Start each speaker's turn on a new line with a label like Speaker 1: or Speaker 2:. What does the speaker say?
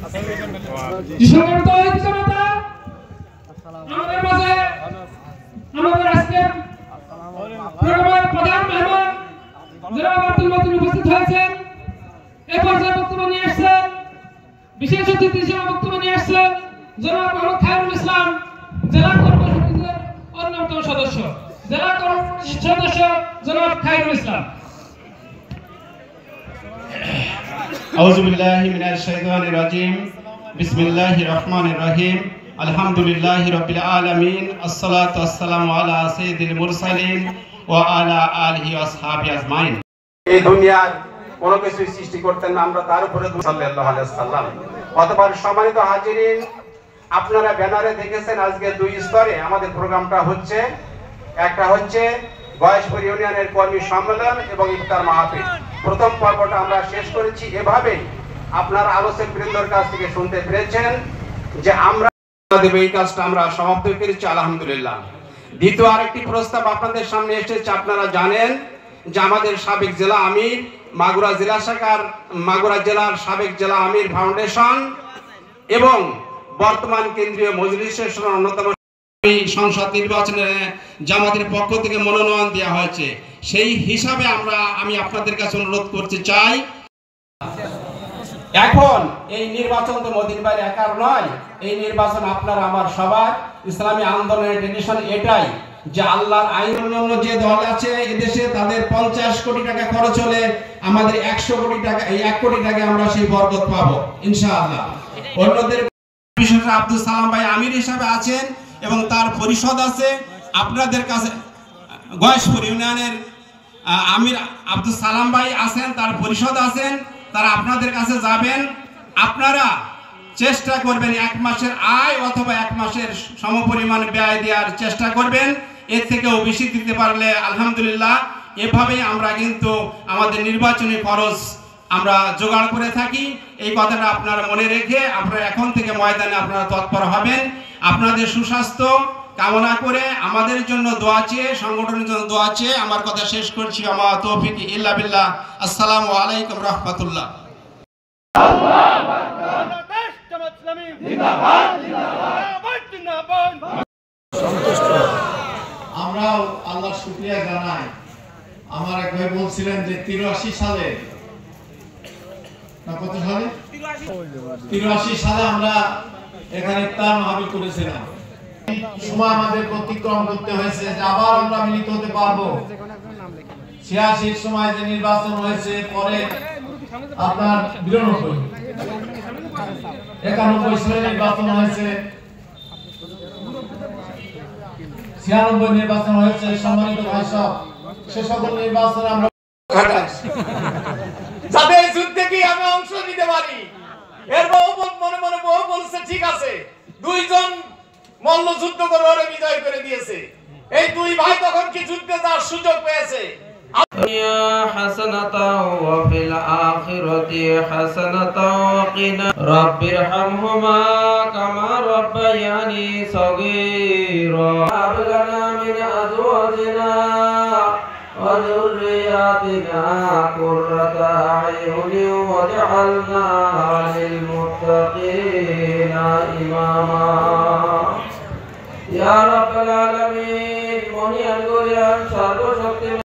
Speaker 1: আমাদের মাঝে আমাদের আজকের প্রোগ্রামের প্রধান মেহমান জনাব আব্দুল মতিন উপস্থিত হয়েছেন। এই পর্যায়ে বক্তব্য নিয়ে আসছেন বিশেষ অতিথি হিসেবে বক্তব্য নিয়ে আসছেন জনাব মোহাম্মদ খায়রুল ইসলাম, জেলা কর্মসমিতির অন্যতম সদস্য, জেলা সদস্য জনাব খায়রুল ইসলাম।
Speaker 2: আউযু বিল্লাহি মিনাশ শাইতানির রাজিম। বিসমিল্লাহির রহমানির রহিম। আলহামদুলিল্লাহি রাব্বিল আলামিন। আসসালাতু ওয়াসসালামু আলা সাইয়্যিদিল মুরসালিন ওয়া আলা আলিহি ওয়া আসহাবিহি আজমাইন।
Speaker 3: এই দুনিয়ার কোনো কিছু সৃষ্টি করতেন না, আমরা তার উপরে সাল্লাল্লাহু আলাইহি ওয়াসাল্লাম। অতঃপর সম্মানিত হাজিরিন, আপনারা ব্যানারে দেখেছেন আজকে দুই স্তরে আমাদের প্রোগ্রামটা হচ্ছে। একটা হচ্ছে গয়েশপুর ইউনিয়নের কর্মী সম্মেলন এবং ইফতার মাহফিল। প্রথম পর্বটা আমরা শেষ করেছি। এভাবে আপনারা আলোচক বৃন্দর কাছ থেকে শুনতে পেরেছেন যে আমরা এই কাজটা আমরা সমাপ্ত করেছি, আলহামদুলিল্লাহ। দ্বিতীয় আরেকটি প্রস্তাব আপনাদের সামনে এসেছে। আপনারা জানেন যে আমাদের সাবেক জেলা আমির মাগুরা জেলা শাখার মাগুরা জেলার সাবেক জেলা আমির ফাউন্ডেশন এবং বর্তমান কেন্দ্রীয় মজলিসের অন্যতম সংসদ নির্বাচনে জামাতের পক্ষ থেকে মনোনয়ন দেওয়া হয়েছে। সেই হিসাবে আমি আপনাদের কাছে অনুরোধ করতে চাই, এখন এই নির্বাচন তো মদিন ভাই একার নয়, এই নির্বাচন আপনার আমার সবার। ইসলামী আন্দোলনের টেনশন এটাই যে আল্লাহর আইনের জন্য যে দল আছে এদেশে তাদের 50 কোটি টাকা খরচ হলে আমাদের 100 কোটি টাকা, এই 1 কোটি টাকা আমরা সেই বরকত পাবো ইনশাআল্লাহ। অন্যদের বিশেষ আব্দুল সালাম ভাই আমির হিসাবে আছেন এবং তার পরিষদ আছে। আপনাদের কাছে গয়েশপুর ইউনিয়নের আমির আব্দুল সালাম ভাই আছেন, তার পরিষদ আছেন, তারা আপনাদের কাছে যাবেন। আপনারা চেষ্টা করবেন 1 মাসের আয় অথবা 1 মাসের সমপরিমাণ ব্যয় দেওয়ার চেষ্টা করবেন। এর থেকেও বেশি দিতে পারলে আলহামদুলিল্লাহ। এভাবেই আমরা কিন্তু আমাদের নির্বাচনী খরচ আমরা জোগাড় করে থাকি। এই কথাটা আপনারা মনে রেখে আপনারা এখন থেকে ময়দানে আপনারা তৎপর হবেন। আপনাদের সুস্বাস্থ্য কামনা করে আমাদের জন্য দোয়া চেয়ে, সংগঠনের জন্য দোয়া চেয়ে আমার কথা শেষ করছি। আমা তৌফিক ইল্লা বিল্লাহ। আসসালামু আলাইকুম রাহমাতুল্লাহ।
Speaker 4: আমরাও আল্লাহর শুকরিয়া জানাই। আমার এক ভাই বলছিলেন যে 83 সালে না কত সালে 83 সালে আমরা এখানে ইফতার মাহফিল করেছিলাম। সময় আমাদের অতিক্রম করতে হয়েছে যে আবার আমরা মিলিত হতে পারবো। 86 সময় যে নির্বাচন হয়েছে, পরে আপনার 92 91 সালে নির্বাচন হয়েছে, 96 নির্বাচন হয়েছে। সম্মানিত ভাই সব, সে সকল নির্বাচনে আমরা যাতে এই যুদ্ধে কি আমি অংশ নিতে পারি। এর মনে মনে বহু বলছে ঠিক আছে, 2 জন মল্ল যুদ্ধ করে ওরে বিজয় করে দিয়েছে। এই 2 ভাই তখন কি যুদ্ধে যাওয়ার সুযোগ পেয়েছে।
Speaker 5: حسنة وفي الآخرة حسنة وقنا رب ارحمهما كما ربياني صغيرا هب لنا من أزواجنا وذرياتنا قرة أعين واجعلنا للمتقين إماما يا رب العالمين।